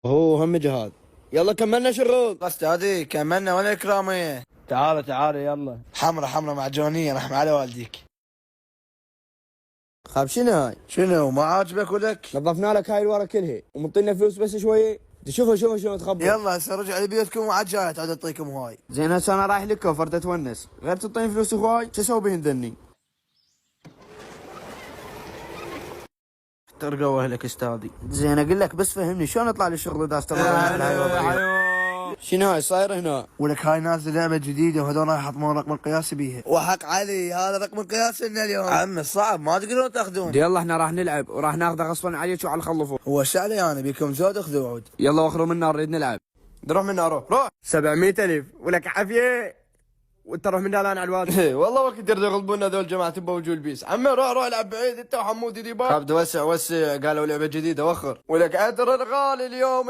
هو هم جهاد. يلا كملنا شغل. استاذي كملنا ولا اكراميه؟ تعال يلا. حمرة معجونيه رحم على والديك. خاب شنو هاي؟ شنو ما عاجبك ولك؟ نظفنا لك هاي الورا كلها ومطينا فلوس بس شويه. شوفها شلون تخبط. يلا هسه رجع لبيتكم وعاد جاي تعود اعطيكم هواي. زين هسه انا رايح لك كفر تتونس، غير تعطيني فلوس هواي، شو اسوي بهن ذني؟ ترقوا اهلك استاذي. زين اقول لك بس فهمني شلون اطلع للشغل اذا استمر. شنو هاي صاير هنا؟ ولك هاي نازله لعبه جديده وهذول راح يحطمون رقم القياسي بيها. وحق علي هذا رقم القياسي لنا اليوم. عمي صعب ما تقدرون تاخذون. يلا احنا راح نلعب وراح ناخذه غصبا عليك وعلى الخلفو. هو ايش علي انا بيكم زود اخذوا عود. يلا واخروا منا نريد نلعب. روح منا روح 700,000 ولك عافيه. وانت روح منا الان على الوادي. والله وقت يقدروا يغلبونا ذول جماعه بوجو البيس. عمي روح العب بعيد انت وحمود ديبان. خاب وسع قالوا لعبه جديده وخر. ولك ادري الغالي اليوم